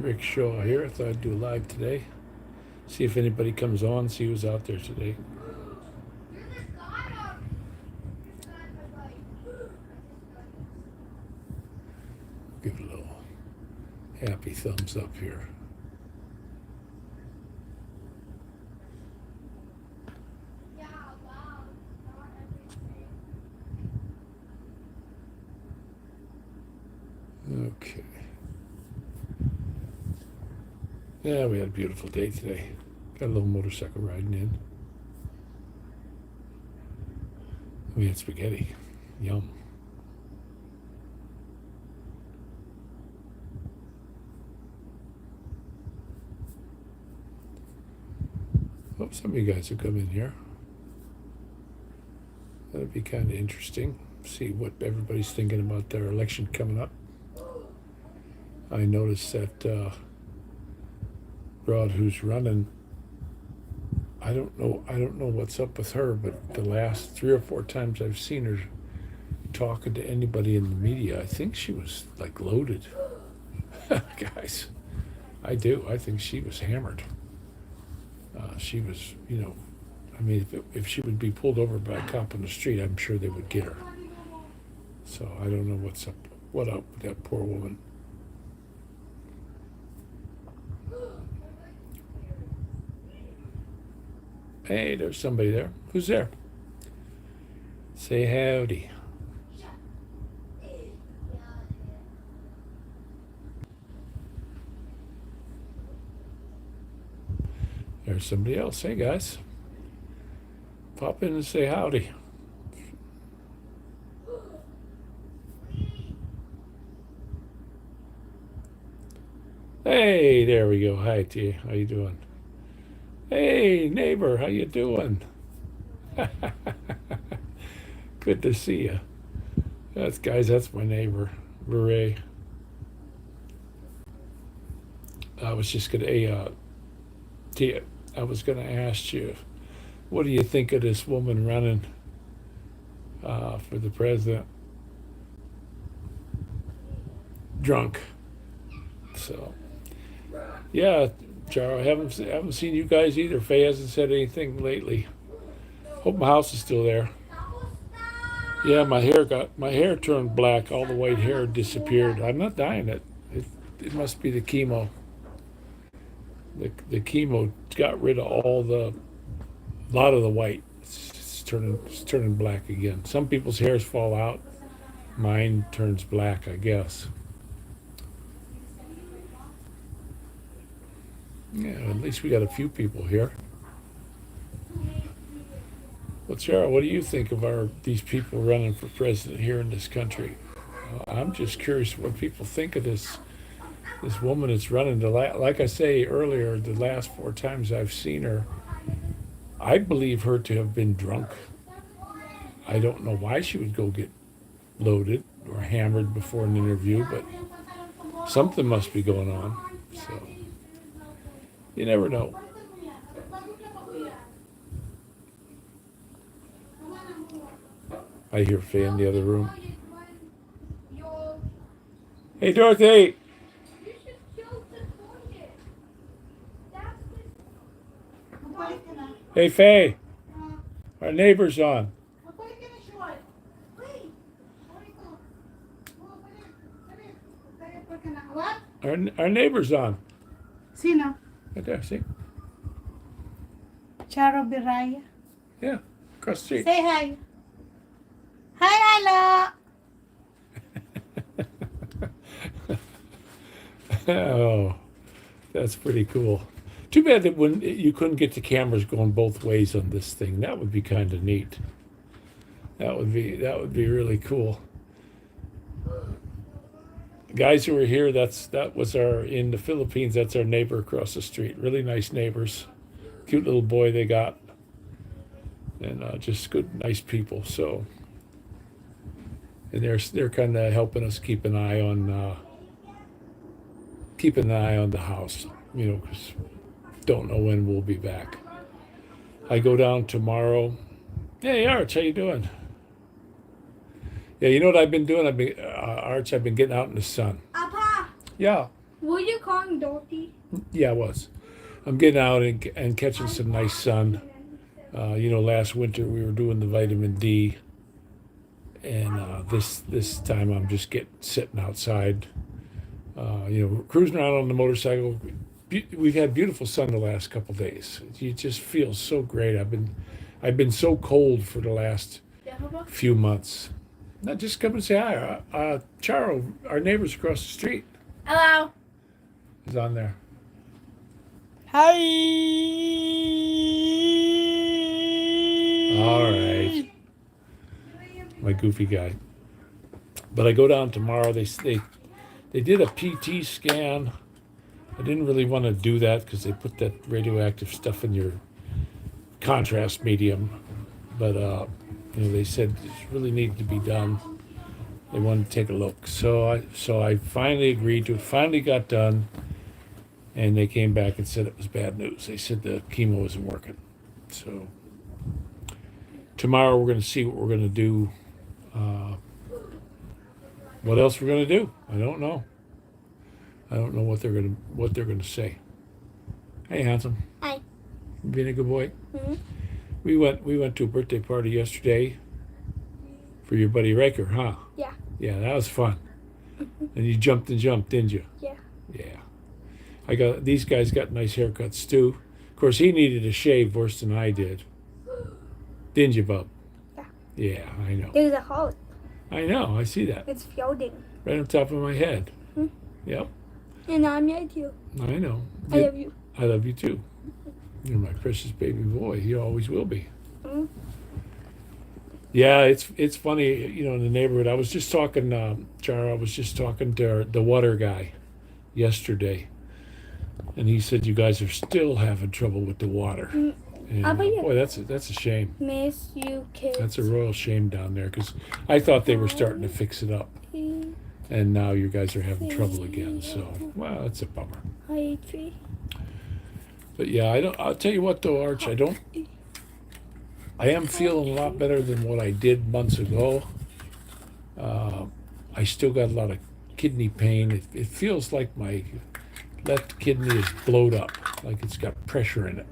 Rick Shaw here. I thought I'd do a live today. See if anybody comes on, see who's out there today. Give it a little happy thumbs up here. Okay. Yeah, we had a beautiful day today. Got a little motorcycle riding in. We had spaghetti. Yum. Hope some of you guys will come in here. That'd be kind of interesting. See what everybody's thinking about their election coming up. I noticed that Rod, who's running, I don't know what's up with her, but the last 3 or 4 times I've seen her talking to anybody in the media, I think she was like loaded. Guys, I do. I think she was hammered. She was, I mean, if she would be pulled over by a cop on the street, I'm sure they would get her. So I don't know what up with that poor woman. Hey, there's somebody there. Who's there? Say howdy. There's somebody else. Hey, guys. Pop in and say howdy. Hey, there we go. Hi, T. How you doing? Hey, neighbor. How you doing? Good to see you. That's my neighbor, Beret. I was just gonna, T. I was gonna ask you, what do you think of this woman running for the president? Drunk. So, yeah, Charo, I haven't seen you guys either. Faye hasn't said anything lately. Hope my house is still there. Yeah, my hair turned black. All the white hair disappeared. I'm not dyeing it. It must be the chemo. The chemo got rid of a lot of the white. It's turning black again. Some people's hairs fall out. Mine turns black, I guess. Yeah, at least we got a few people here. Well, Sarah, what do you think of these people running for president here in this country? I'm just curious what people think of this woman that's running. Like I say earlier, the last 4 times I've seen her, I believe her to have been drunk. I don't know why she would go get loaded or hammered before an interview, but something must be going on. So you never know. I hear Faye in the other room. Hey, Dorothy. Hey, Faye. Our neighbor's on. Our neighbor's on. Sino? Right there, see? Charo Biraya. Yeah, across the street. Say hi. Hi, hello. Oh, that's pretty cool. Too bad that when you couldn't get the cameras going both ways on this thing. That would be kind of neat. That would be really cool. The guys who were here, that was in the Philippines. That's our neighbor across the street. Really nice neighbors. Cute little boy they got, and just good, nice people. So, and they're kind of helping us keep an eye on the house. Because don't know when we'll be back. I go down tomorrow. Hey, Arch, how you doing? Yeah, you know what I've been doing? Arch, I've been getting out in the sun. Apa? Yeah. Were you calling Dorothy? Yeah, I was. I'm getting out and catching some nice sun. Last winter we were doing the vitamin D, and this time I'm just sitting outside. Cruising around on the motorcycle. We've had beautiful sun the last couple days. You just feel so great. I've been so cold for the last Yeah, Papa. few months. Now just come and say hi. Charo, our neighbors across the street, Hello. is on there. Hi. All right, my goofy guy. But I go down tomorrow. They did a PT scan. I didn't really want to do that because they put that radioactive stuff in your contrast medium. But they said it really needed to be done. They wanted to take a look. So I finally agreed to it. Finally got done, and they came back and said it was bad news. They said the chemo isn't working. So tomorrow we're going to see what we're going to do. What else we're going to do? I don't know. I don't know what they're gonna say. Hey, handsome. Hi. You being a good boy. Mm-hmm. We went to a birthday party yesterday for your buddy Riker, huh? Yeah. Yeah, that was fun. And you jumped and jumped, didn't you? Yeah. Yeah. These guys got nice haircuts too. Of course, he needed a shave worse than I did. Didn't you, bub? Yeah. Yeah, I know. There's a hole. I know. I see that It's floating. right on top of my head. Hmm. Yep. And I'm here too. I know. I love you. I love you too. You're my precious baby boy. You always will be. Mm. Yeah, it's funny, in the neighborhood. I was just talking, Chara. I was just talking to the water guy yesterday, and he said you guys are still having trouble with the water. Mm. And, How about you? boy, that's a shame. Miss you, kids. That's a royal shame down there because I thought they were starting to fix it up, and now you guys are having trouble again. So, well, that's a bummer. Hi, tree. But yeah, I'll tell you what though, Arch. I am feeling a lot better than what I did months ago. I still got a lot of kidney pain. It feels like my left kidney is blowed up, like it's got pressure in it.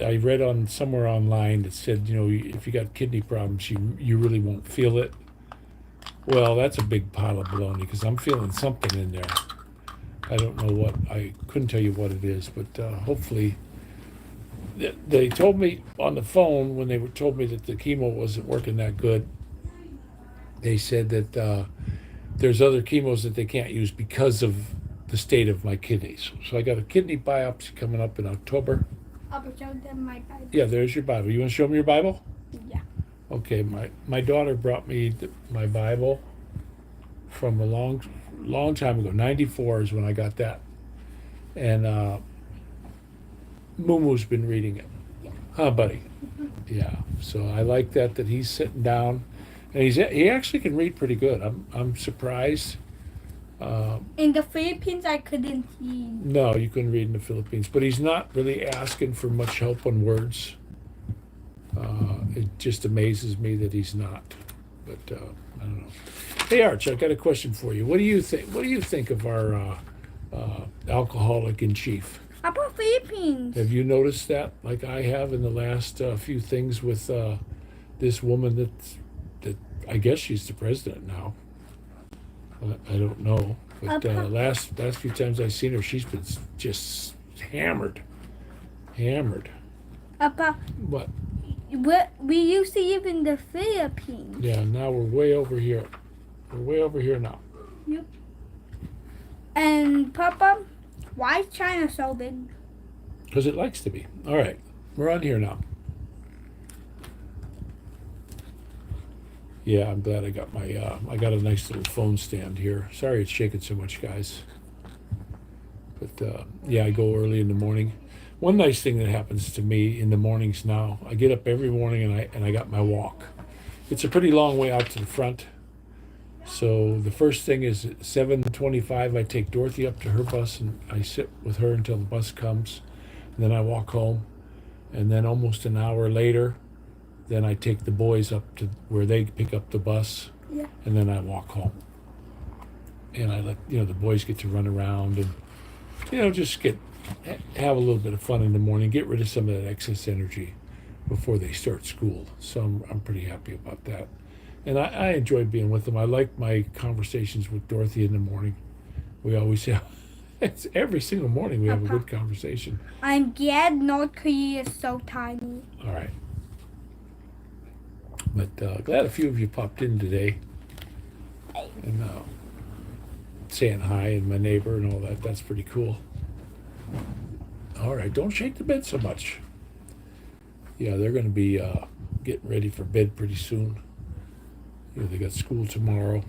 I read somewhere online that said, if you got kidney problems, you really won't feel it. Well, that's a big pile of baloney because I'm feeling something in there. I don't know what. I couldn't tell you what it is, but hopefully. They told me on the phone when told me that the chemo wasn't working that good. They said that there's other chemos that they can't use because of the state of my kidneys. So I got a kidney biopsy coming up in October. I'll show them my Bible. Yeah, there's your Bible. You want to show me your Bible? Yeah. Okay, my daughter brought me my Bible from a long time ago. 94 is when I got that. And Mumu's been reading it. Yeah. Huh, buddy? Mm-hmm. Yeah. So I like that he's sitting down, and he actually can read pretty good. I'm surprised. In the Philippines, I couldn't see. No, you couldn't read in the Philippines, but he's not really asking for much help on words. It just amazes me that he's not. But I don't know. Hey, Arch, I got a question for you. What do you think? What do you think of our alcoholic in chief? How about Philippines? Have you noticed that, like I have, in the last few things with this woman that I guess she's the president now. I don't know, but last few times I've seen her, she's been just hammered. Papa, What? we used to live in the Philippines. Yeah, now we're way over here. We're way over here now. Yep. And Papa, why is China so big? Because it likes to be. All right, we're on here now. Yeah, I'm glad I got I got a nice little phone stand here. Sorry it's shaking so much, guys. But yeah, I go early in the morning. One nice thing that happens to me in the mornings now, I get up every morning and I got my walk. It's a pretty long way out to the front. So the first thing is at 7:25, I take Dorothy up to her bus and I sit with her until the bus comes. And then I walk home. And then almost an hour later, then I take the boys up to where they pick up the bus. Yeah. And then I walk home. and I let the boys get to run around and just have a little bit of fun in the morning, get rid of some of that excess energy before they start school. So I'm pretty happy about that, and I enjoy being with them. I like my conversations with Dorothy in the morning. We always have. It's every single morning we have a good conversation. I'm glad North Korea is so tiny. All right. But glad a few of you popped in today and saying hi and my neighbor and all that. That's pretty cool. All right, don't shake the bed so much. Yeah, they're going to be getting ready for bed pretty soon. They got school tomorrow.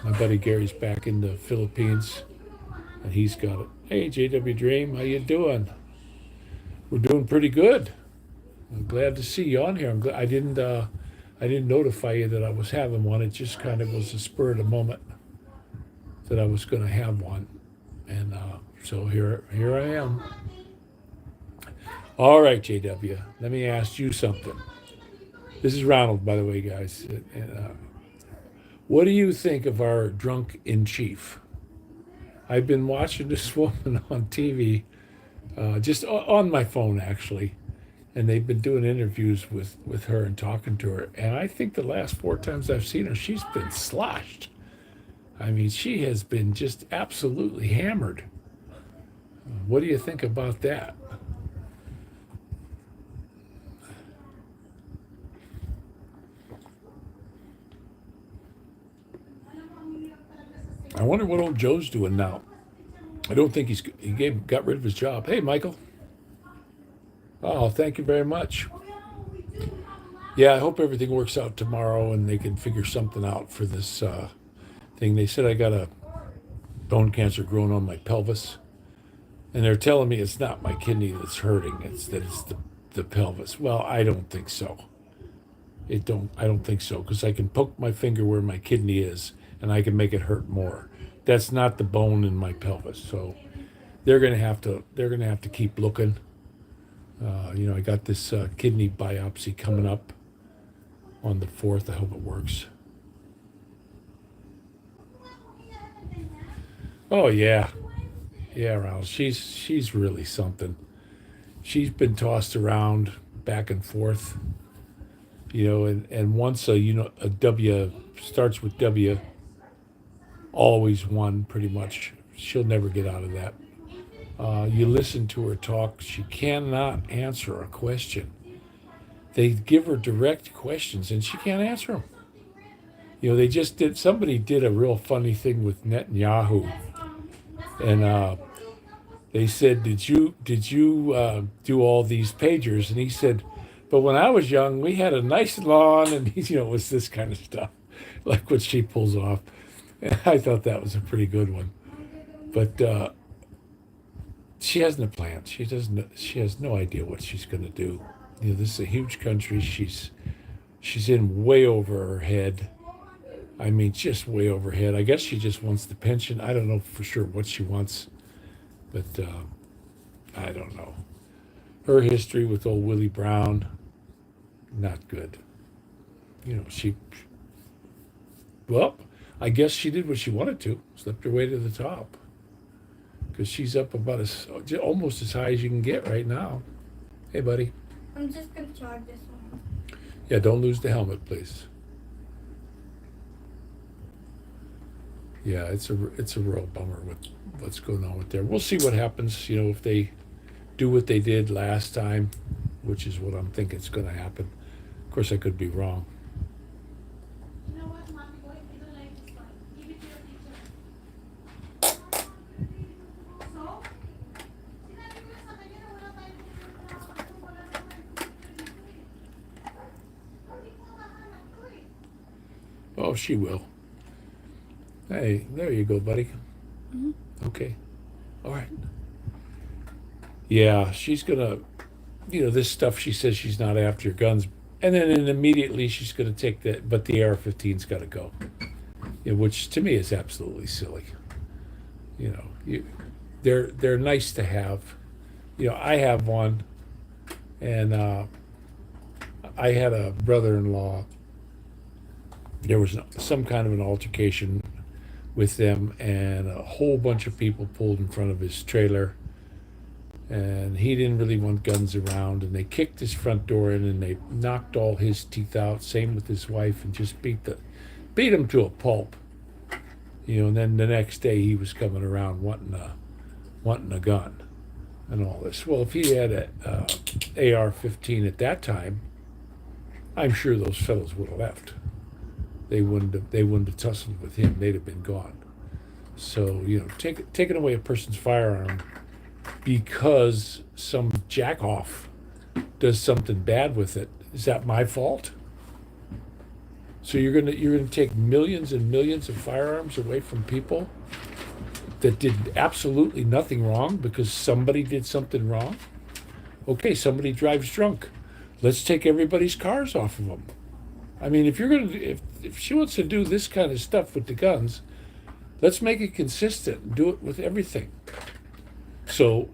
My buddy Gary's back in the Philippines, and he's got it. Hey, JW Dream, how you doing? We're doing pretty good. I'm glad to see you on here. I'm glad I didn't notify you that I was having one. It just kind of was a spur of the moment that I was going to have one, and so here I am. All right, JW. Let me ask you something. This is Ronald, by the way, guys. What do you think of our drunk in chief? I've been watching this woman on TV, just on my phone actually. And they've been doing interviews with her and talking to her. And I think the last 4 times I've seen her, she's been sloshed. I mean, she has been just absolutely hammered. What do you think about that? I wonder what old Joe's doing now. I don't think got rid of his job. Hey, Michael. Oh, thank you very much. Yeah, I hope everything works out tomorrow and they can figure something out for this thing. They said I got a bone cancer growing on my pelvis, and they're telling me it's not my kidney that's hurting; it's the pelvis. Well, I don't think so. I don't think so, because I can poke my finger where my kidney is, and I can make it hurt more. That's not the bone in my pelvis, so they're gonna have to keep looking. I got this kidney biopsy coming up on the 4th. I hope it works. Oh yeah, Ronald. She's really something. She's been tossed around back and forth. And once a W starts with W, always one pretty much. She'll never get out of that. You listen to her talk, she cannot answer a question. They give her direct questions and she can't answer them. Somebody did a real funny thing with Netanyahu, and they said, did you do all these pagers? And he said, but when I was young, we had a nice lawn, and it was this kind of stuff, like what she pulls off. And I thought that was a pretty good one. But she has no plan. She has no idea what she's going to do. This is a huge country. She's in way over her head. I mean, just way over her head. I guess she just wants the pension. I don't know for sure what she wants, but I don't know. Her history with old Willie Brown, not good. Well, I guess she did what she wanted to, slept her way to the top. Because she's up about almost as high as you can get right now. Hey, buddy. I'm just going to charge this one. Yeah, don't lose the helmet, please. Yeah, it's a real bummer with what's going on with there. We'll see what happens, if they do what they did last time, which is what I'm thinking is going to happen. Of course, I could be wrong. Oh, she will. Hey, there you go, buddy. Mm-hmm. Okay. All right. Yeah, she's gonna, this stuff. She says she's not after your guns, and then immediately she's gonna take that. But the AR-15's got to go, which to me is absolutely silly. They're nice to have. I have one, and I had a brother-in-law. There was some kind of an altercation with them, and a whole bunch of people pulled in front of his trailer. And he didn't really want guns around, and they kicked his front door in, and they knocked all his teeth out. Same with his wife, and just beat him to a pulp. And then the next day he was coming around wanting a gun and all this. Well, if he had a AR-15 at that time, I'm sure those fellows would have left. They wouldn't have tussled with him. They'd have been gone. So taking away a person's firearm because some jackoff does something bad with it, is that my fault? So you're gonna take millions and millions of firearms away from people that did absolutely nothing wrong because somebody did something wrong? Okay, somebody drives drunk. Let's take everybody's cars off of them. I mean, if she wants to do this kind of stuff with the guns, let's make it consistent and do it with everything. So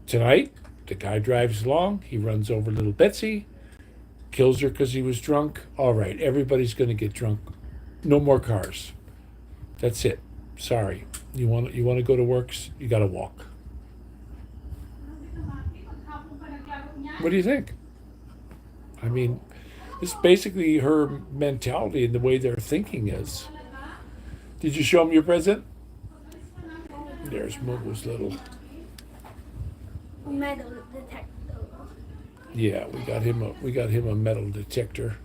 tonight, the guy drives along. He runs over little Betsy, kills her because he was drunk. All right, everybody's going to get drunk. No more cars. That's it. Sorry. You want to go to work? You got to walk. What do you think? I mean, this is basically her mentality and the way their thinking is. Did you show him your present? There's Mogu's little. Metal detector. Yeah, we got him a metal detector.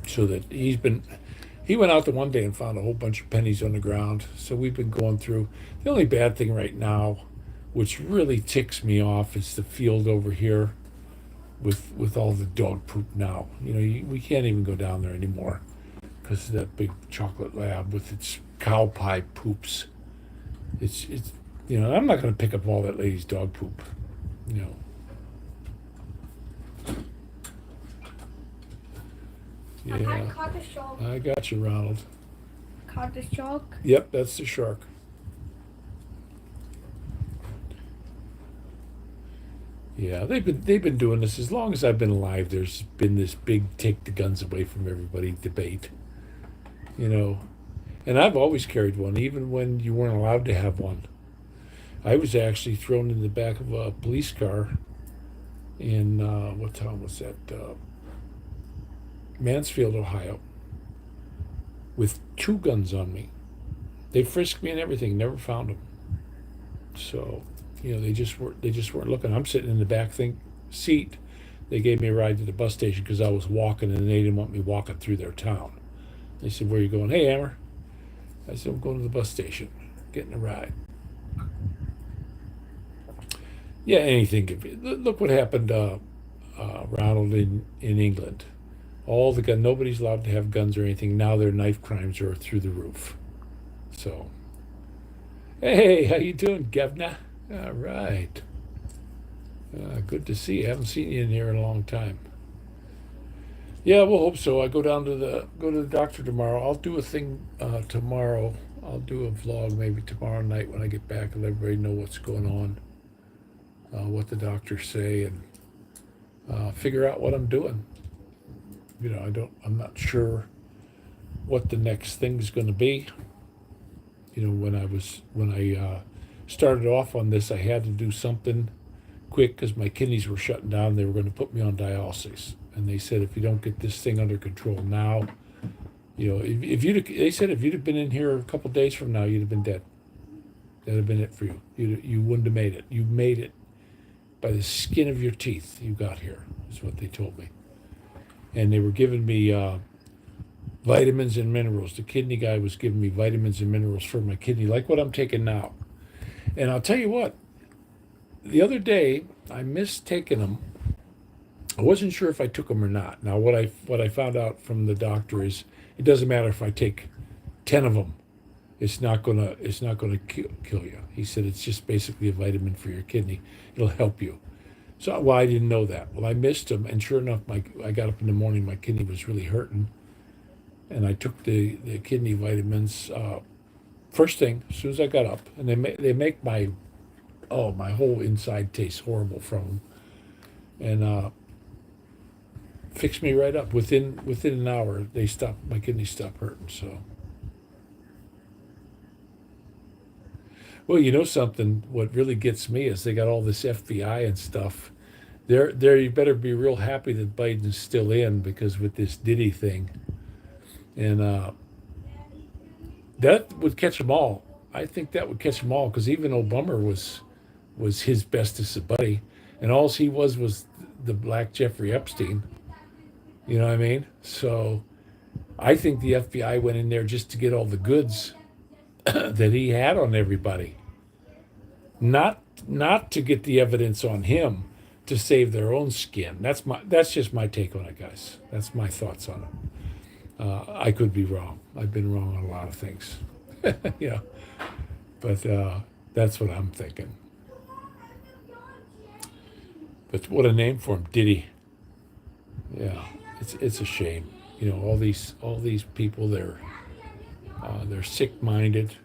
So that he went out the one day and found a whole bunch of pennies on the ground. So we've been going through. The only bad thing right now, which really ticks me off, is the field over here with all the dog poop now. We can't even go down there anymore because of that big chocolate lab with its cow pie poops. It's I'm not going to pick up all that lady's dog poop. I Yeah, caught the shark. I got you, Ronald. Caught the shark. Yep, that's the shark. Yeah, they've been doing this as long as I've been alive. There's been this big take the guns away from everybody debate. And I've always carried one, even when you weren't allowed to have one. I was actually thrown in the back of a police car in what town was that? Mansfield, Ohio, with 2 guns on me. They frisked me and everything, never found them. So, they just weren't looking. I'm sitting in the back seat. They gave me a ride to the bus station because I was walking, and they didn't want me walking through their town. They said, "Where are you going?" "Hey, Amber." I said, "I'm going to the bus station, getting a ride." Yeah, anything. Look what happened, Ronald, in England. Nobody's allowed to have guns or anything. Now their knife crimes are through the roof. So, hey, how you doing, Governor? All right. Good to see you. Haven't seen you in here in a long time. Yeah, we'll hope so. I go to the doctor tomorrow. I'll do a thing tomorrow. I'll do a vlog maybe tomorrow night when I get back and let everybody know what's going on, what the doctors say, and figure out what I'm doing. I'm not sure what the next thing's going to be. When I started off on this, I had to do something quick because my kidneys were shutting down. They were going to put me on dialysis, and they said if you don't get this thing under control now, they said if you'd have been in here a couple days from now, you'd have been dead. That'd have been it for you. You wouldn't have made it. You made it by the skin of your teeth. You got here, is what they told me. And they were giving me vitamins and minerals. The kidney guy was giving me vitamins and minerals for my kidney, like what I'm taking now. And I'll tell you what, the other day I missed taking them. I wasn't sure if I took them or not. Now what I found out from the doctor is it doesn't matter if I take 10 of them. It's not gonna kill you. He said it's just basically a vitamin for your kidney. It'll help you. So, well, I didn't know that. Well, I missed them, and sure enough, I got up in the morning, my kidney was really hurting, and I took the kidney vitamins first thing as soon as I got up, and they make my whole inside taste horrible from them, and fixed me right up. Within an hour, my kidneys stopped hurting. So, Well, you know something. What really gets me is they got all this FBI and stuff. There. You better be real happy that Biden's still in because with this Diddy thing, and that would catch them all. I think that would catch them all because even Obama was his bestest of buddy, and all he was the black Jeffrey Epstein. You know what I mean? So I think the FBI went in there just to get all the goods that he had on everybody, not to get the evidence on him to save their own skin. That's just my take on it, guys. That's my thoughts on it. I could be wrong. I've been wrong on a lot of things, you know, but that's what I'm thinking. But what a name for him, Diddy. Yeah, it's a shame. You know, all these people, they're sick-minded,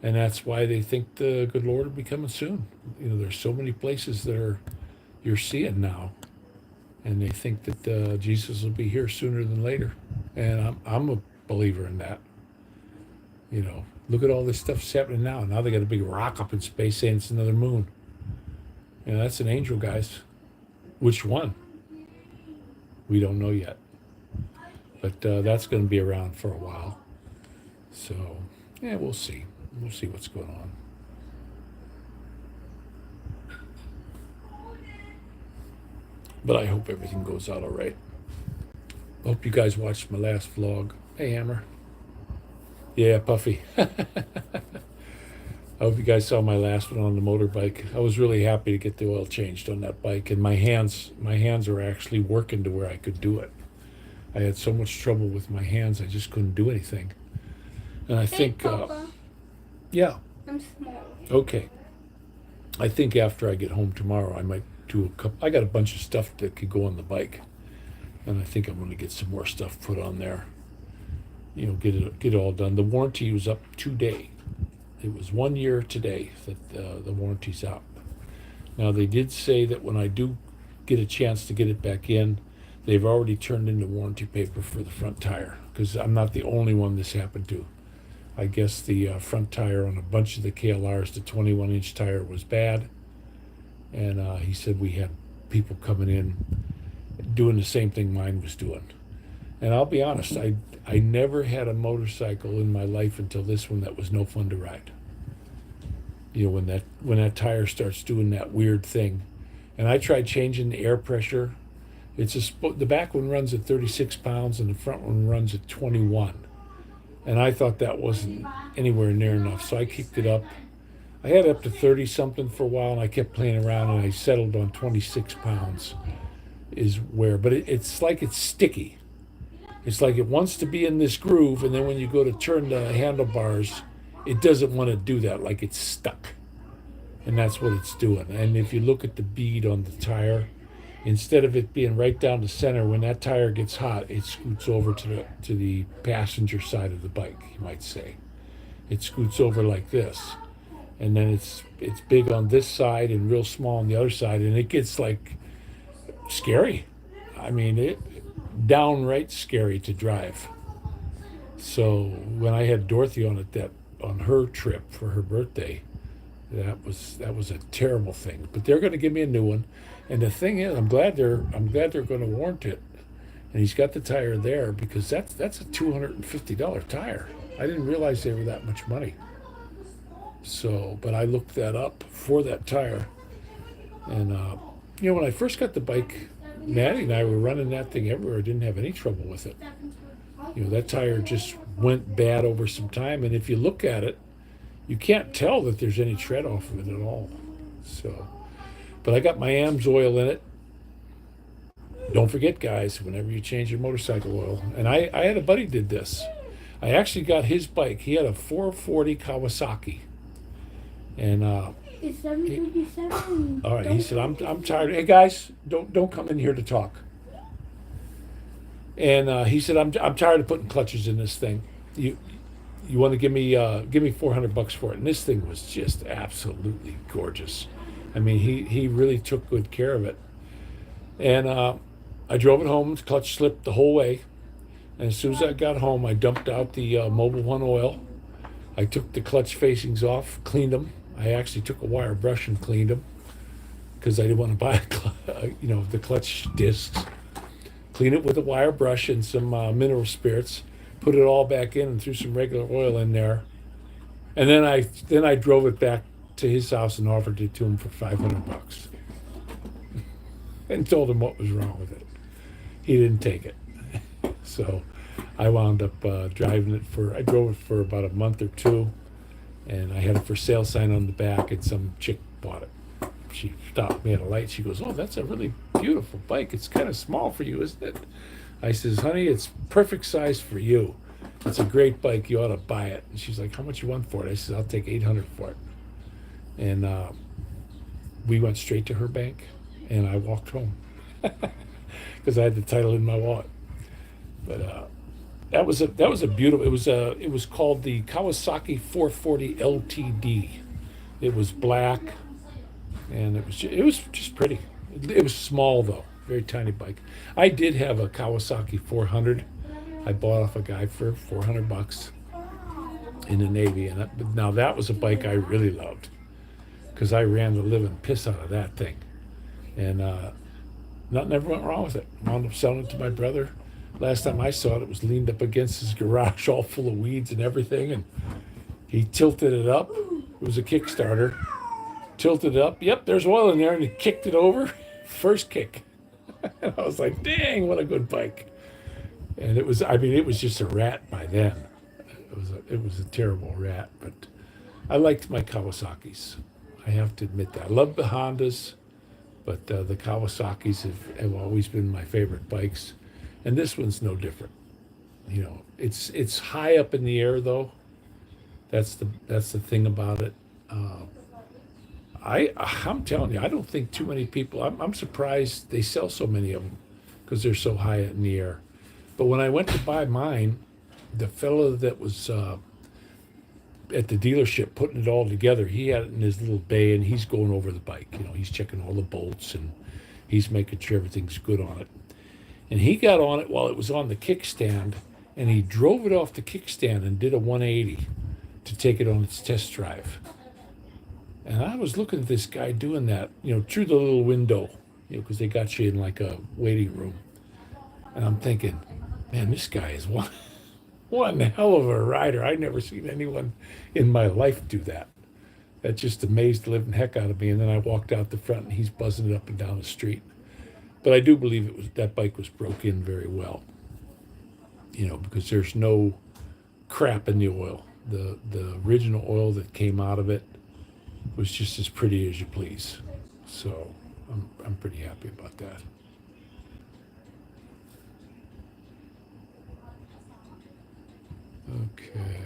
and that's why they think the good Lord will be coming soon. You know, there's so many places that you're seeing now, and they think that Jesus will be here sooner than later, and I'm a believer in that. You know, look at all this stuff that's happening now. Now they got a big rock up in space saying it's another moon. You know, that's an angel, guys. Which one? We don't know yet. But that's going to be around for a while. So, yeah, we'll see. We'll see what's going on. But I hope everything goes out all right. I hope you guys watched my last vlog. Hey, Hammer. Yeah, Puffy. I hope you guys saw my last one on the motorbike. I was really happy to get the oil changed on that bike, and my hands are actually working to where I could do it. I had so much trouble with my hands, I just couldn't do anything. And I think, Papa, yeah, I'm small. okay. I think after I get home tomorrow, I might do a couple. I got a bunch of stuff that could go on the bike, and I think I'm going to get some more stuff put on there. You know, get it all done. The warranty was up today. It was 1 year today that the warranty's out. Now, they did say that when I do get a chance to get it back in, they've already turned in the warranty paper for the front tire, because I'm not the only one this happened to. I guess the front tire on a bunch of the KLRs, the 21-inch tire, was bad. And he said we had people coming in doing the same thing mine was doing. And I'll be honest, I never had a motorcycle in my life until this one that was no fun to ride. You know, when that tire starts doing that weird thing. And I tried changing the air pressure. The back one runs at 36 pounds and the front one runs at 21. And I thought that wasn't anywhere near enough, so I kicked it up. I had it up to 30 something for a while, and I kept playing around, and I settled on 26 pounds is where, but it's like it's sticky. It's like it wants to be in this groove, and then when you go to turn the handlebars, it doesn't want to do that, like it's stuck. And that's what it's doing. And if you look at the bead on the tire, instead of it being right down the center, when that tire gets hot, it scoots over to the passenger side of the bike, you might say. It scoots over like this. And then it's big on this side and real small on the other side, and it gets like scary. I mean, downright scary to drive. So when I had Dorothy on her trip for her birthday, that was a terrible thing. But they're going to give me a new one, and the thing is, I'm glad they're going to warrant it. And he's got the tire there because that's a $250 tire. I didn't realize they were that much money. So, but I looked that up for that tire, and you know, when I first got the bike, Maddie and I were running that thing everywhere. Didn't have any trouble with it. You know, that tire just went bad over some time, and if you look at it, you can't tell that there's any tread off of it at all. So, but I got my AMS oil in it. Don't forget, guys, whenever you change your motorcycle oil. And I had a buddy did this. I actually got his bike. He had a 440 Kawasaki. And It's 7:57. all right, he said, I'm tired. Hey guys, don't come in here to talk. And he said, I'm tired of putting clutches in this thing. You want to give me $400 for it? And this thing was just absolutely gorgeous. I mean, he really took good care of it. And I drove it home. The clutch slipped the whole way. And as soon as I got home, I dumped out the Mobil 1 oil. I took the clutch facings off, cleaned them. I actually took a wire brush and cleaned them because I didn't want to buy, the clutch discs. Clean it with a wire brush and some mineral spirits. Put it all back in and threw some regular oil in there. And then I drove it back to his house and offered it to him for $500 and told him what was wrong with it. He didn't take it. So I wound up driving it I drove it for about a month or two, and I had a for sale sign on the back, and some chick bought it. She stopped me at a light. She goes, "Oh, that's a really beautiful bike. It's kind of small for you, isn't it?" I says, "Honey, it's perfect size for you. It's a great bike. You ought to buy it." And she's like, "How much you want for it?" I said, "I'll take $800 for it." And we went straight to her bank, and I walked home because I had the title in my wallet. But that was a beautiful. It was called the Kawasaki 440 LTD. It was black, and it was just pretty. It was small though, very tiny bike. I did have a Kawasaki 400. I bought off a guy for $400 in the Navy, but now that was a bike I really loved because I ran the living piss out of that thing, and nothing ever went wrong with it. Wound up selling it to my brother. Last time I saw it, it was leaned up against his garage, all full of weeds and everything, and he tilted it up. It was a Kickstarter. Tilted it up. Yep, there's oil in there, and he kicked it over. First kick. And I was like, dang, what a good bike. And it was just a rat by then. It was a terrible rat, but I liked my Kawasaki's. I have to admit that. I love the Hondas, but the Kawasaki's have always been my favorite bikes. And this one's no different. It's high up in the air though. That's the thing about it. I'm telling you, I don't think too many people. I'm surprised they sell so many of them because they're so high in the air. But when I went to buy mine, the fellow that was at the dealership putting it all together, he had it in his little bay, and he's going over the bike. He's checking all the bolts and he's making sure everything's good on it. And he got on it while it was on the kickstand, and he drove it off the kickstand and did a 180 to take it on its test drive. And I was looking at this guy doing that, through the little window, because they got you in like a waiting room. And I'm thinking, man, this guy is one hell of a rider. I've never seen anyone in my life do that. That just amazed the living heck out of me. And then I walked out the front, and he's buzzing it up and down the street. But I do believe that bike was broke in very well, because there's no crap in the oil. The original oil that came out of it was just as pretty as you please. So I'm pretty happy about that. Okay.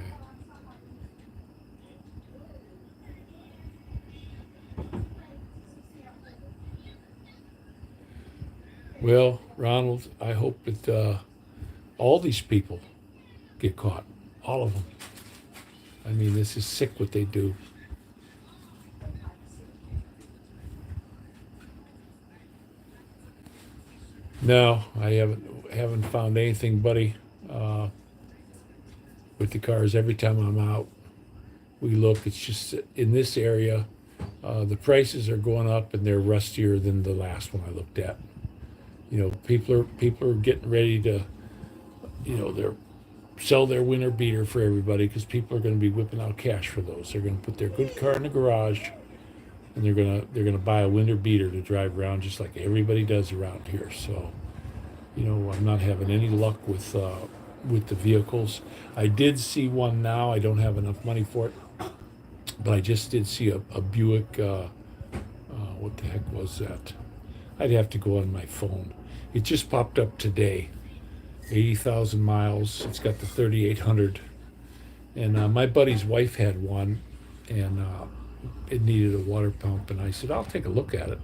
Well, Ronald, I hope that all these people get caught. All of them. I mean, this is sick what they do. No, I haven't found anything, buddy. With the cars, every time I'm out, we look. It's just in this area, the prices are going up, and they're rustier than the last one I looked at. People are getting ready to, they're sell their winter beater for everybody because people are going to be whipping out cash for those. They're going to put their good car in the garage, and they're gonna buy a winter beater to drive around just like everybody does around here. So, I'm not having any luck with the vehicles. I did see one now. I don't have enough money for it, but I just did see a Buick. What the heck was that? I'd have to go on my phone. It just popped up today. 80,000 miles. It's got the 3800. And my buddy's wife had one, and it needed a water pump. And I said, I'll take a look at it.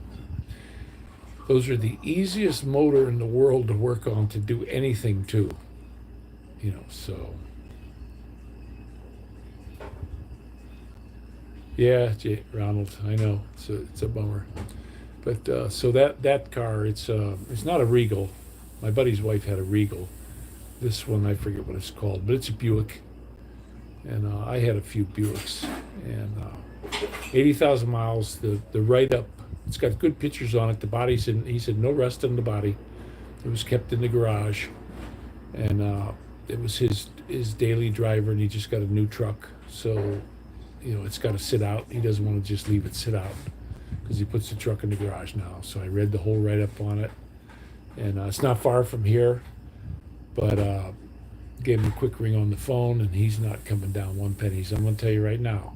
Those are the easiest motor in the world to work on, to do anything to. So. Yeah, Ronald, I know. It's a bummer. But so that car, it's not a Regal. My buddy's wife had a Regal. This one, I forget what it's called, but it's a Buick. And I had a few Buicks, and 80,000 miles. The write up, it's got good pictures on it. The body's in. He said no rust on the body. It was kept in the garage, and it was his daily driver, and he just got a new truck. So, it's got to sit out. He doesn't want to just leave it sit out because he puts the truck in the garage now. So I read the whole write up on it, and it's not far from here, but gave him a quick ring on the phone, and he's not coming down one penny. So I'm going to tell you right now,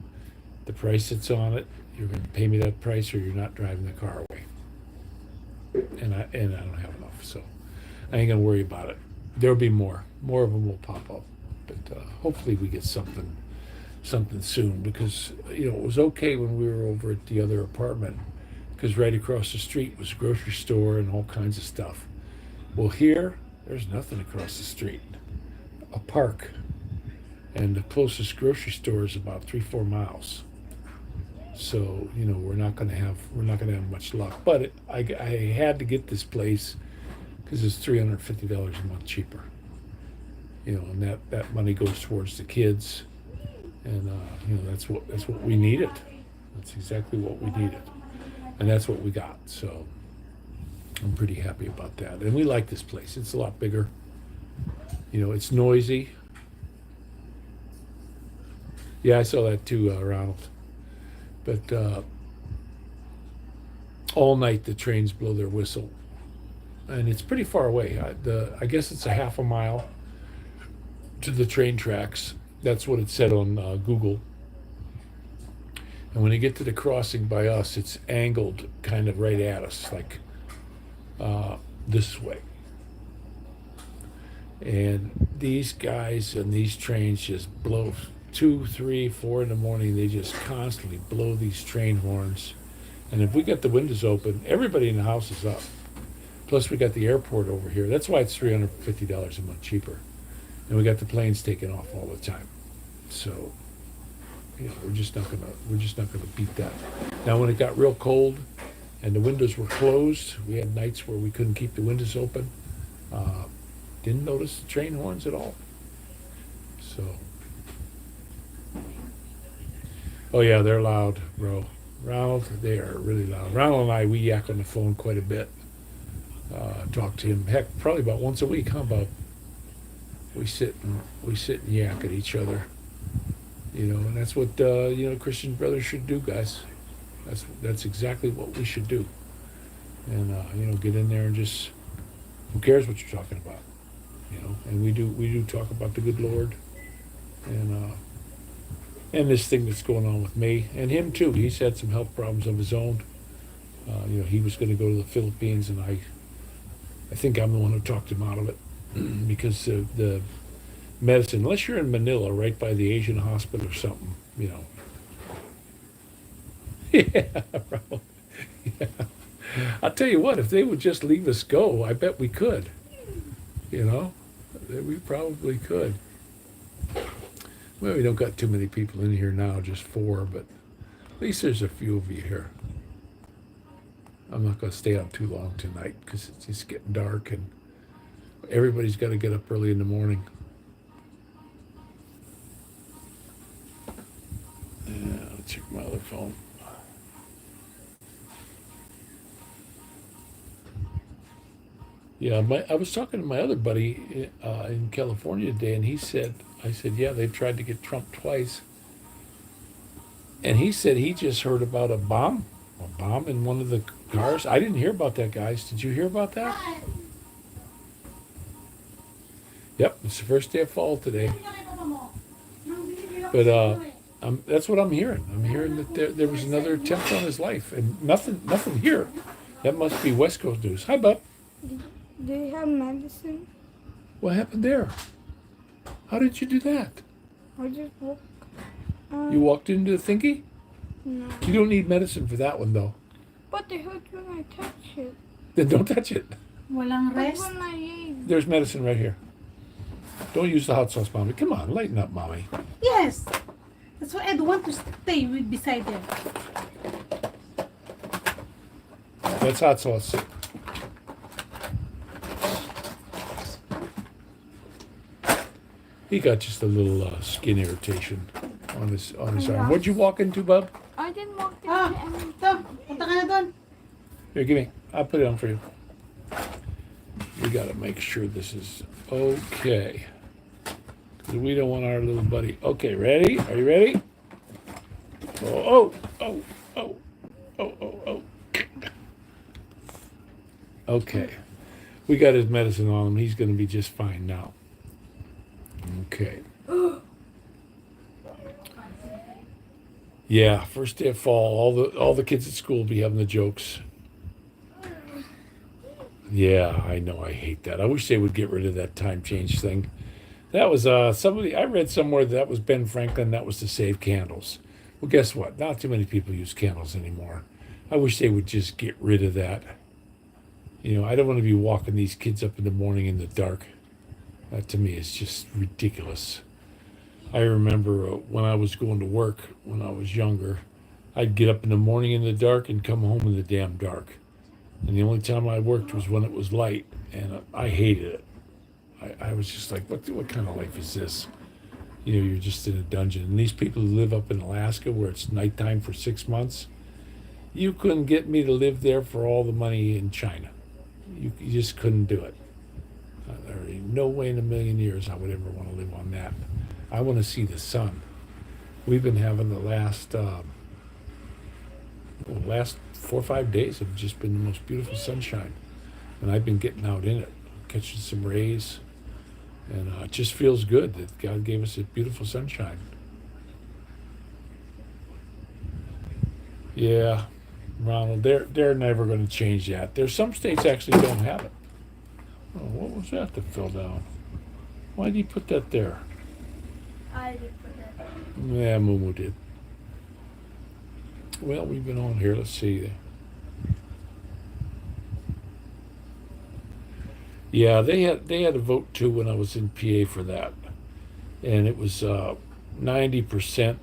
the price that's on it, you're going to pay me that price, or you're not driving the car away. And I don't have enough, so I ain't gonna worry about it. There'll be more of them will pop up, but hopefully we get something soon, because it was okay when we were over at the other apartment, because right across the street was a grocery store and all kinds of stuff. Well, here there's nothing across the street, a park, and the closest grocery store is about 3-4 miles. So we're not gonna have much luck. But I had to get this place because it's $350 a month cheaper. And that money goes towards the kids, and that's what we needed. That's exactly what we needed, and that's what we got. So I'm pretty happy about that. And we like this place. It's a lot bigger. It's noisy. Yeah, I saw that too, Ronald. But all night the trains blow their whistle, and it's pretty far away. I guess it's a half a mile to the train tracks. That's what it said on Google. And when you get to the crossing by us, it's angled kind of right at us, like this way. And these guys and these trains just blow 2, 3, 4 in the morning. They just constantly blow these train horns. And if we got the windows open, everybody in the house is up. Plus we got the airport over here. That's why it's $350 a month cheaper. And we got the planes taking off all the time. So, we're just not gonna beat that. Now when it got real cold and the windows were closed, we had nights where we couldn't keep the windows open. Didn't notice the train horns at all. So, oh yeah, they're loud, bro. Ronald, they are really loud. Ronald and I, we yak on the phone quite a bit. Talk to him, heck, probably about once a week. How about we sit and yak at each other, and that's what Christian brothers should do, guys. That's exactly what we should do. And get in there and just, who cares what you're talking about, And we do talk about the good Lord, and this thing that's going on with me and him too. He's had some health problems of his own. He was going to go to the Philippines, and I think I'm the one who talked him out of it because of the medicine. Unless you're in Manila, right by the Asian hospital or something, Yeah, bro. Yeah. I'll tell you what, if they would just leave us go, I bet we could. We probably could. Well, we don't got too many people in here now, just 4, but at least there's a few of you here. I'm not going to stay on too long tonight because it's just getting dark and everybody's got to get up early in the morning. Yeah, let's check my other phone. Yeah, I was talking to my other buddy in California today, and I said, yeah, they've tried to get Trump twice. And he said he just heard about a bomb in one of the cars. I didn't hear about that, guys. Did you hear about that? Yep, it's the first day of fall today. But that's what I'm hearing. I'm hearing that there was another attempt on his life, and nothing here. That must be West Coast news. Hi, bub. Do you have medicine? What happened there? How did you do that? I just walked. You walked into the thingy? No. You don't need medicine for that one, though. But it hurts when I touch it. Then don't touch it. Walang But rest. when I ate. There's medicine right here. Don't use the hot sauce, Mommy. Come on, lighten up, Mommy. Yes. That's why I don't want to stay beside them. That's hot sauce. He got just a little skin irritation on his arm. What'd you walk into, bub? I Ah, ito. Punta ka na doon. Here, give me. I'll put it on for you. We gotta make sure this is okay. 'Cause we don't want our little buddy. Okay, ready? Are you ready? Oh, oh, oh, oh, oh, oh. Okay. We got his medicine on him. He's gonna be just fine now. Okay. Yeah, first day of fall, all the kids at school will be having the jokes. Yeah, I know. I hate that. I wish they would get rid of that time change thing. That was somebody I read somewhere that was Ben Franklin. That was to save candles. Well, guess what? Not too many people use candles anymore. I wish they would just get rid of that. You know, I don't want to be walking these kids up in the morning in the dark. That to me is just ridiculous. I remember when I was going to work when I was younger, I'd get up in the morning in the dark and come home in the damn dark. And the only time I worked was when it was light, and I hated it. I was just like, what kind of life is this? You know, you're just in a dungeon. And these people who live up in Alaska where it's nighttime for 6 months, you couldn't get me to live there for all the money in China. You just couldn't do it. There ain't no way in a million years I would ever want to live on that. I want to see the sun. We've been having the last 4 or 5 days have just been the most beautiful sunshine, and I've been getting out in it, catching some rays, and it just feels good that God gave us a beautiful sunshine. Yeah, Ronald, they're never going to change that. There's some states actually don't have it. Oh, what was that fell down? Why did he put that there? I did put that. Yeah, Mumu did. Well, we've been on here. Let's see. Yeah, they had a vote too when I was in PA for that, and it was 90%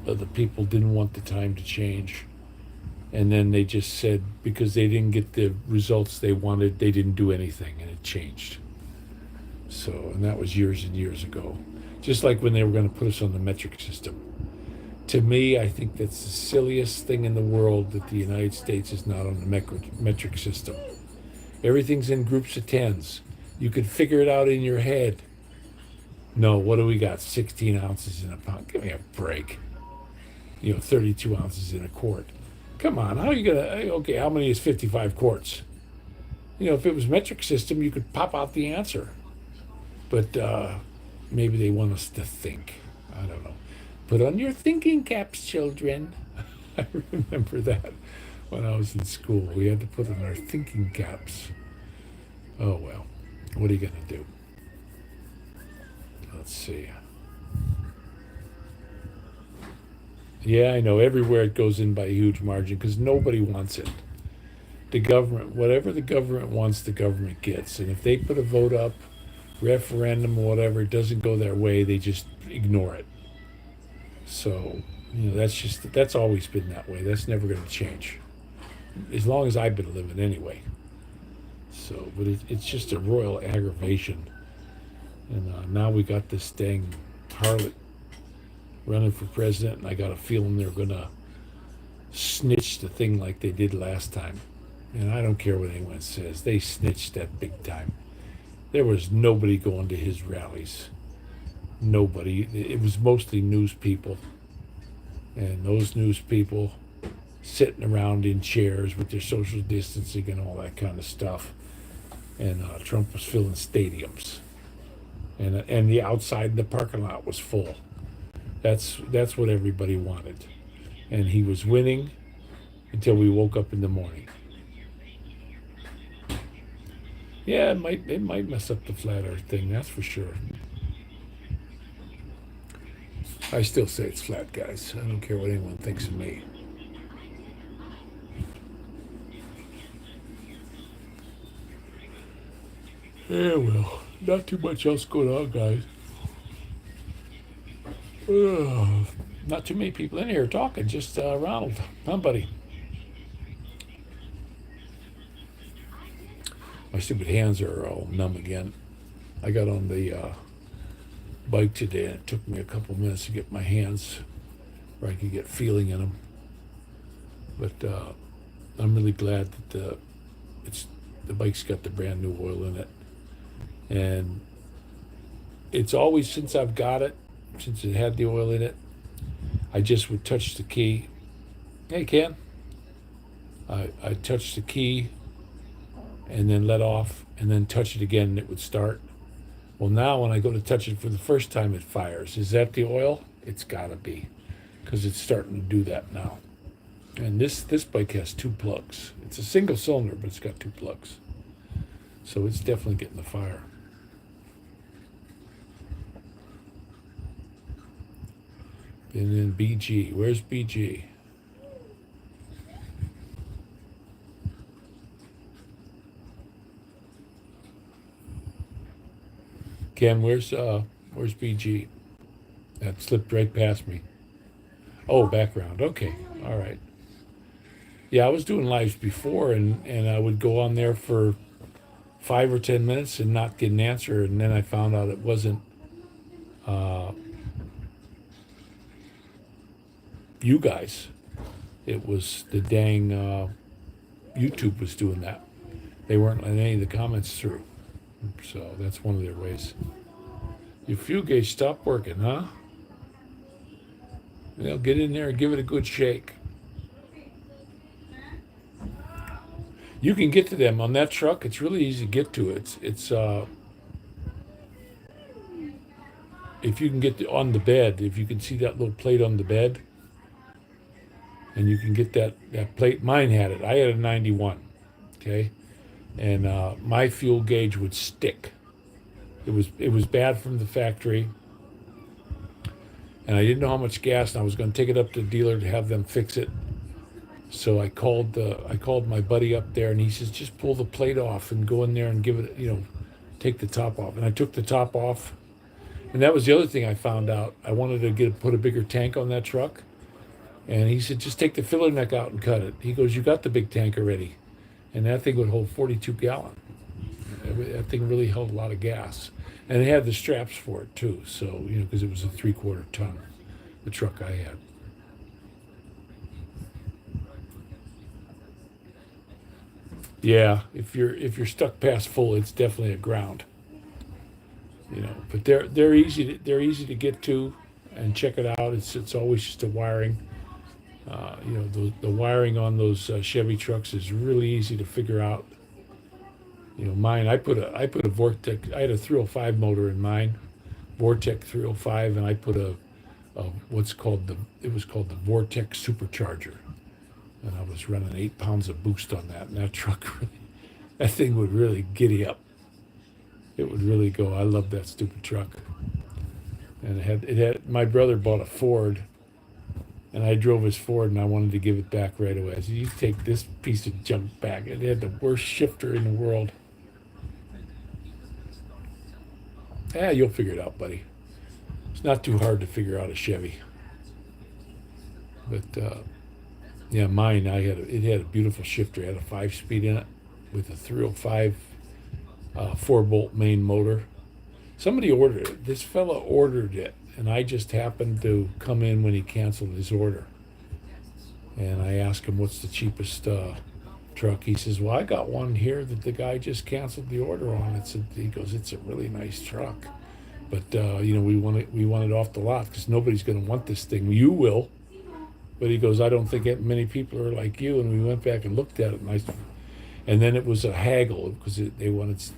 of the people didn't want the time to change, and then they just said because they didn't get the results they wanted, they didn't do anything, and it changed. So, and that was years and years ago. Just like when they were going to put us on the metric system. To me, I think that's the silliest thing in the world that the United States is not on the metric system. Everything's in groups of tens. You could figure it out in your head. No, what do we got? 16 ounces in a pound. Give me a break. 32 ounces in a quart. Come on, how are you going to, okay, how many is 55 quarts? If it was metric system, you could pop out the answer. But maybe they want us to think. I don't know. Put on your thinking caps, children. I remember that when I was in school. We had to put on our thinking caps. Oh, well. What are you going to do? Let's see. Yeah, I know. Everywhere it goes in by a huge margin because nobody wants it. The government, whatever the government wants, the government gets. And if they put a vote up, referendum or whatever, it doesn't go their way, they just ignore it. So, that's always been that way. That's never going to change. As long as I've been living anyway. So, but it's just a royal aggravation. And now we got this dang harlot running for president, and I got a feeling they're going to snitch the thing like they did last time. And I don't care what anyone says. They snitched that big time. There was nobody going to his rallies. Nobody. It was mostly news people. And those news people sitting around in chairs with their social distancing and all that kind of stuff. And Trump was filling stadiums. And the outside in the parking lot was full. That's what everybody wanted. And he was winning until we woke up in the morning. Yeah, it might mess up the flat earth thing, that's for sure. I still say it's flat, guys. I don't care what anyone thinks of me. Yeah, well, not too much else going on, guys. Not too many people in here talking, just Ronald. Huh, buddy? My stupid hands are all numb again. I got on the bike today, and it took me a couple minutes to get my hands where I could get feeling in them. But I'm really glad that the bike's got the brand new oil in it, and it's always since I've got it, since it had the oil in it, I just would touch the key. Hey, Ken. I touch the key and then let off and then touch it again and it would start. Well, now when I go to touch it for the first time, it fires. Is that the oil? It's got to be, because it's starting to do that now. And this bike has 2 plugs. It's a single cylinder, but it's got 2 plugs. So it's definitely getting the fire. And then BG. Where's BG? Ken, where's BG? That slipped right past me. Oh, background. Okay. All right. Yeah, I was doing lives before, and I would go on there for 5 or 10 minutes and not get an answer, and then I found out it wasn't you guys. It was the dang YouTube was doing that. They weren't letting any of the comments through. So that's one of their ways. Your fuel gauge stopped working, huh? Well, get in there and give it a good shake. You can get to them on that truck. It's really easy to get to. It's if you can get on the bed, if you can see that little plate on the bed, and you can get that plate. Mine had it. I had a 91. Okay, and my fuel gauge would stick. It was bad from the factory, and I didn't know how much gas, and I was going to take it up to the dealer to have them fix it. So I called my buddy up there, and he says, just pull the plate off and go in there and give it, take the top off. And I took the top off, and that was the other thing I found out. I wanted to put a bigger tank on that truck, and he said, just take the filler neck out and cut it. He goes, you got the big tank already, and that thing would hold 42 gallon. That thing really held a lot of gas, and it had the straps for it too. So because it was a 3/4 ton, the truck I had. Yeah, if you're stuck past full, it's definitely a ground. But they're easy to get to, and check it out. It's always just a wiring. The wiring on those Chevy trucks is really easy to figure out. Mine, I put a Vortec. I had a 305 motor in mine, Vortec 305, and I put a what's called it was called the Vortec supercharger. And I was running 8 pounds of boost on that, and that truck that thing would really giddy up. It would really go. I love that stupid truck. And it had my brother bought a Ford, and I drove his Ford, and I wanted to give it back right away. I said, you take this piece of junk back. It had the worst shifter in the world. Yeah, you'll figure it out, buddy. It's not too hard to figure out a Chevy. But yeah, mine, it had a beautiful shifter. It had a 5-speed in it with a 305 4-bolt main motor. Somebody ordered it. This fella ordered it, and I just happened to come in when he canceled his order. And I asked him, what's the cheapest truck? He says, well, I got one here that the guy just canceled the order on. He goes, it's a really nice truck. But, we want it off the lot because nobody's going to want this thing. You will. But he goes, I don't think that many people are like you. And we went back and looked at it, and then it was a haggle because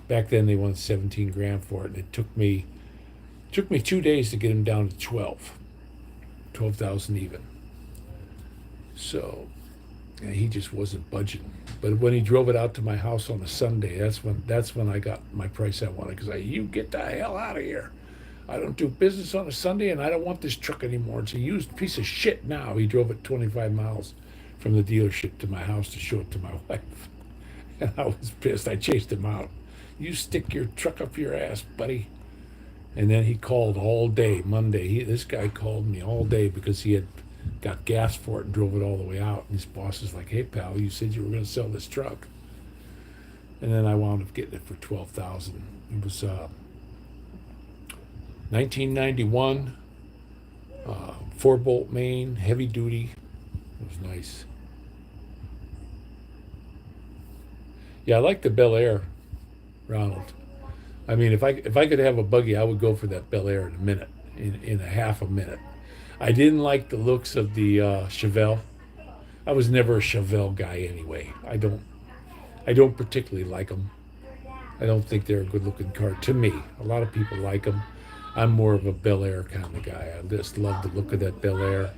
back then they wanted 17 grand for it. And it took me 2 days to get him down to 12,000 even. So he just wasn't budging. But when he drove it out to my house on a Sunday, that's when I got my price I wanted, because you get the hell out of here. I don't do business on a Sunday, and I don't want this truck anymore. It's a used piece of shit now. He drove it 25 miles from the dealership to my house to show it to my wife. And I was pissed. I chased him out. You stick your truck up your ass, buddy. And then he called all day, Monday. This guy called me all day because he had got gas for it and drove it all the way out. And his boss is like, hey, pal, you said you were going to sell this truck. And then I wound up getting it for $12,000. It was 1991, 4-bolt main, heavy duty. It was nice. Yeah, I like the Bel Air, Ronald. I mean, if I could have a buggy, I would go for that Bel Air in a minute, in a half a minute. I didn't like the looks of the Chevelle. I was never a Chevelle guy anyway. I don't particularly like them. I don't think they're a good looking car to me. A lot of people like them. I'm more of a Bel Air kind of guy. I just love the look of that Bel Air.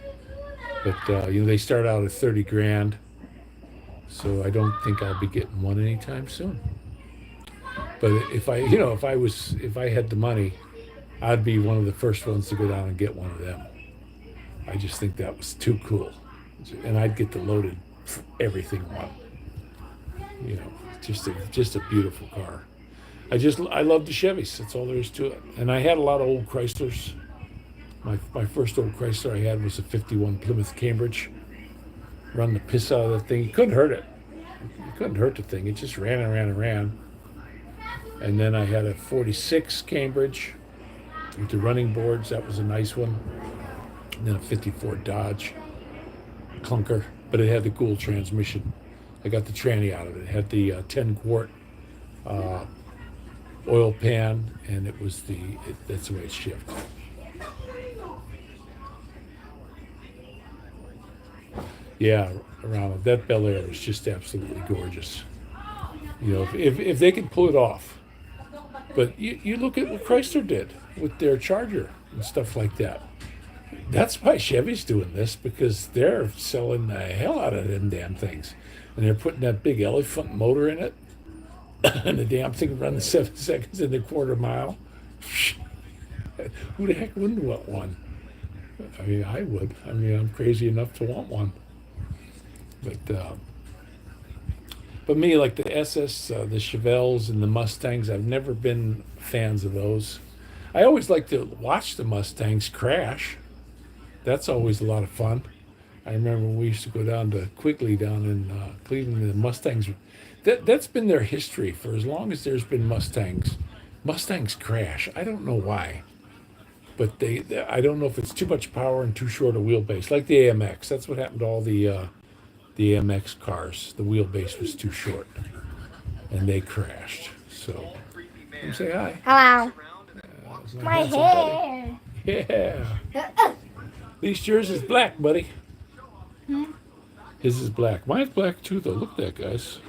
But they start out at 30 grand, so I don't think I'll be getting one anytime soon. But if I had the money, I'd be one of the first ones to go down and get one of them. I just think that was too cool, and I'd get the loaded everything one. Just a beautiful car. I love the Chevys. That's all there is to it. And I had a lot of old Chryslers. My first old Chrysler I had was a '51 Plymouth Cambridge. Run the piss out of that thing. You couldn't hurt it. You couldn't hurt the thing. It just ran and ran and ran. And then I had a '46 Cambridge with the running boards. That was a nice one. And then a '54 Dodge clunker, but it had the Gould transmission. I got the tranny out of it. It had the 10-quart oil pan, and that's the way it shifted. Yeah, Ronald, that Bel Air was just absolutely gorgeous. If they could pull it off. But you look at what Chrysler did with their Charger and stuff like that. That's why Chevy's doing this, because they're selling the hell out of them damn things. And they're putting that big elephant motor in it. And the damn thing runs 7 seconds in the quarter mile. Who the heck wouldn't want one? I mean, I would. I mean, I'm crazy enough to want one. But me, like the SS, the Chevelles, and the Mustangs, I've never been fans of those. I always like to watch the Mustangs crash. That's always a lot of fun. I remember when we used to go down to Quigley down in Cleveland, and the Mustangs. That's been their history for as long as there's been Mustangs. Mustangs crash. I don't know why, but I don't know if it's too much power and too short a wheelbase, like the AMX. That's what happened to all the AMX cars. The wheelbase was too short, and they crashed. So, come say hi. Hello. My hair. Yeah. At least yours is black, buddy. His is black. Mine's black too, though. Look at that, guys.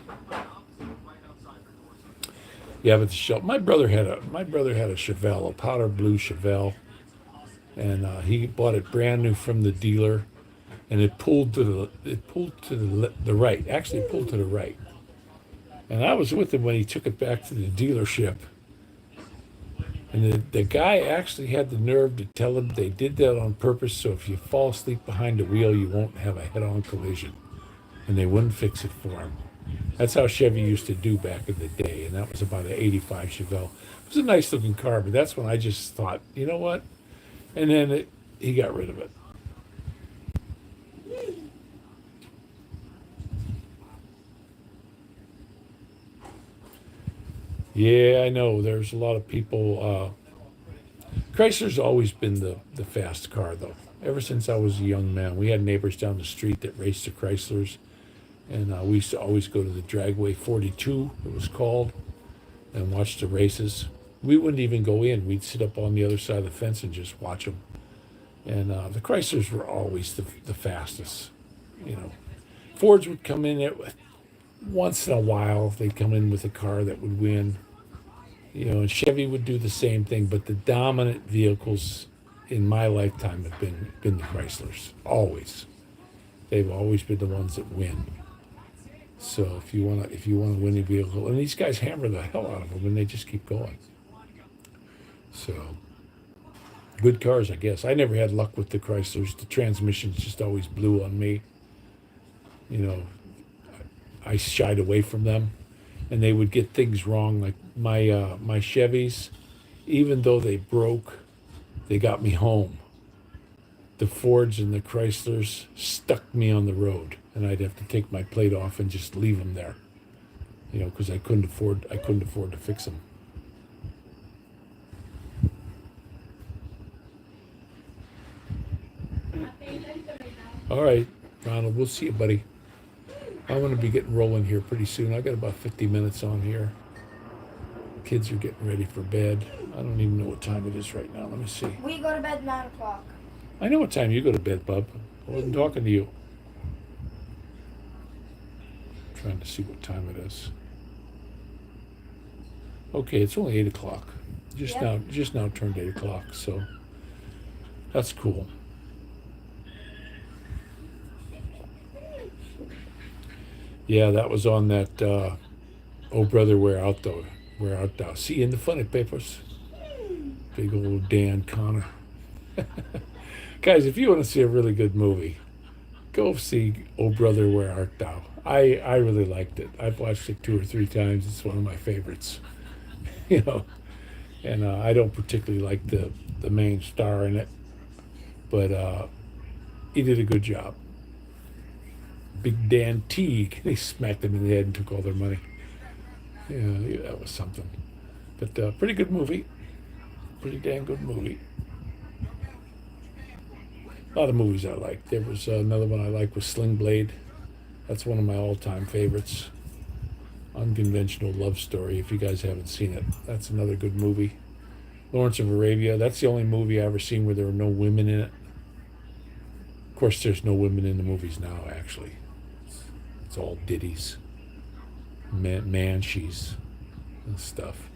Yeah, but my brother had a Chevelle, a powder blue Chevelle, and he bought it brand new from the dealer, and it pulled to the right. Actually, it pulled to the right. And I was with him when he took it back to the dealership. And the guy actually had the nerve to tell him they did that on purpose, so if you fall asleep behind the wheel, you won't have a head-on collision. And they wouldn't fix it for him. That's how Chevy used to do back in the day, and that was about an '85 Chevelle. It was a nice-looking car, but that's when I just thought, you know what? And then he got rid of it. Yeah, I know. There's a lot of people. Chrysler's always been the fast car, though. Ever since I was a young man, we had neighbors down the street that raced the Chryslers, and we used to always go to the Dragway 42, it was called, and watch the races. We wouldn't even go in. We'd sit up on the other side of the fence and just watch them. And the Chryslers were always the fastest. Fords would come in there once in a while. They'd come in with a car that would win. And Chevy would do the same thing. But the dominant vehicles in my lifetime have been the Chryslers. Always. They've always been the ones that win. So if you want to win a vehicle, and these guys hammer the hell out of them, and they just keep going. So good cars, I guess. I never had luck with the Chryslers. The transmissions just always blew on me. I shied away from them, and they would get things wrong. Like my Chevys, even though they broke, they got me home. The Fords and the Chryslers stuck me on the road, and I'd have to take my plate off and just leave them there, because I couldn't afford to fix them. All right, Ronald, we'll see you, buddy. I'm going to be getting rolling here pretty soon. I got about 50 minutes on here. Kids are getting ready for bed. I don't even know what time it is right now. Let me see. We go to bed 9 o'clock. I know what time you go to bed, bub. I wasn't talking to you. Trying to see what time it is. Okay, it's only 8 o'clock. Just now turned 8 o'clock, so that's cool. Yeah, that was on that Oh Brother Where Art Thou. See in the funny papers. Big old Dan Connor. Guys, if you want to see a really good movie, go see Oh Brother Where Art Thou. I really liked it. I've watched it 2 or 3 times. It's one of my favorites. You know, and I don't particularly like the main star in it, but he did a good job. Big Dan Teague, they smacked him in the head and took all their money. Yeah, that was something. But pretty good movie. Pretty damn good movie. A lot of movies I like. There was another one I liked was Sling Blade. That's one of my all-time favorites. Unconventional love story. If you guys haven't seen it, that's another good movie. Lawrence of Arabia. That's the only movie I ever seen where there were no women in it. Of course, there's no women in the movies now. Actually, it's all ditties, manshees, and stuff.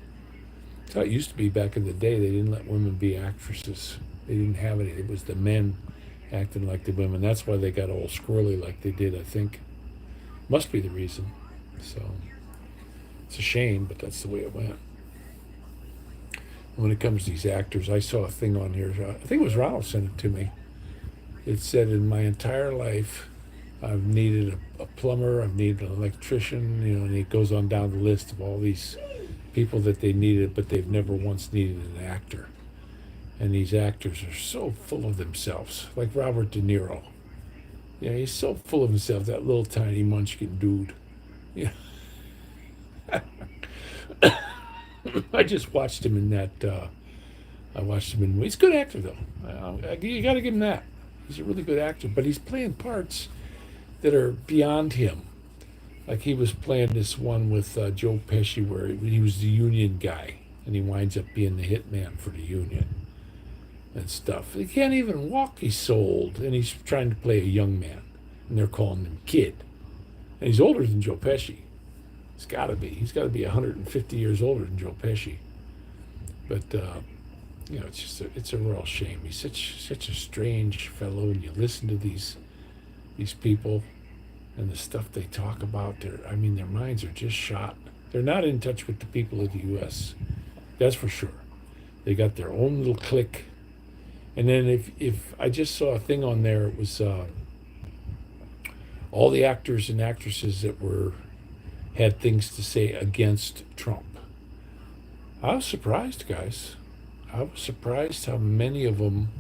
That's how it used to be back in the day. They didn't let women be actresses. They didn't have any. It was the men acting like the women. That's why they got all squirrely like they did, I think. Must be the reason. So it's a shame, but that's the way it went. When it comes to these actors, I saw a thing on here. I think it was Ronald sent it to me. It said, in my entire life, I've needed a plumber, I've needed an electrician, you know, and it goes on down the list of all these people that they needed, but they've never once needed an actor. And these actors are so full of themselves, like Robert De Niro. You know, he's so full of himself, that little tiny munchkin dude. Yeah. I just watched him in that. He's a good actor, though. You got to give him that. He's a really good actor, but he's playing parts that are beyond him. Like he was playing this one with Joe Pesci, where he was the union guy, and he winds up being the hitman for the union and stuff. He can't even walk. He's so old, and he's trying to play a young man, and they're calling him Kid, and he's older than Joe Pesci. He's got to be. He's got to be 150 years older than Joe Pesci. But you know, it's a real shame. He's such a strange fellow, and you listen to these people and the stuff they talk about. Their minds are just shot. They're not in touch with the people of the U.S. That's for sure. They got their own little clique. And then if I just saw a thing on there, it was all the actors and actresses that had things to say against Trump. I was surprised, guys. I was surprised how many of them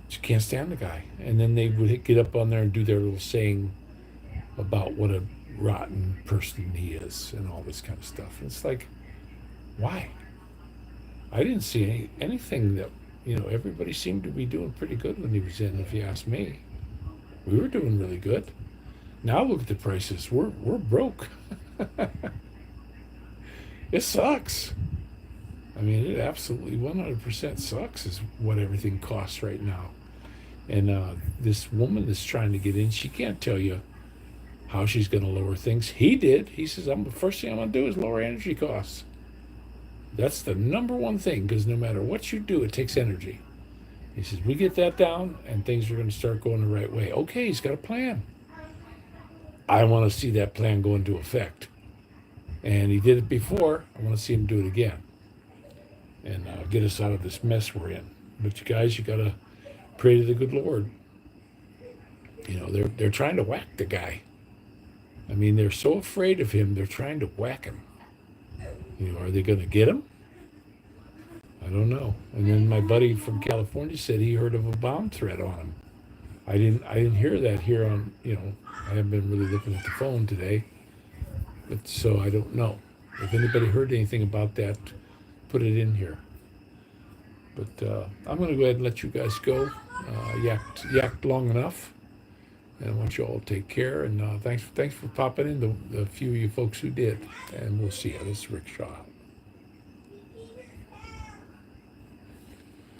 just can't stand the guy. And then they would get up on there and do their little saying about what a rotten person he is and all this kind of stuff. And it's like, why? I didn't see anything that, you know, everybody seemed to be doing pretty good when he was in, if you ask me. We were doing really good. Now look at the prices. We're broke. It sucks. I mean, it absolutely 100% sucks is what everything costs right now. And this woman that's trying to get in, she can't tell you how she's going to lower things. He did. He says, the first thing I'm going to do is lower energy costs. That's the number one thing, because no matter what you do, it takes energy. He says, we get that down, and things are going to start going the right way. Okay, he's got a plan. I want to see that plan go into effect. And he did it before. I want to see him do it again. And get us out of this mess we're in. But you guys, you got to pray to the good Lord. You know, they're trying to whack the guy. I mean, they're so afraid of him, they're trying to whack him. You know, are they going to get him? I don't know. And then my buddy from California said he heard of a bomb threat on him. I didn't hear that here on, you know, I haven't been really looking at the phone today. But so I don't know. If anybody heard anything about that, put it in here. But I'm going to go ahead and let you guys go. Yacked long enough. And I want you all to take care. And thanks for popping in, the few of you folks who did. And we'll see you. This is Rick Shaw.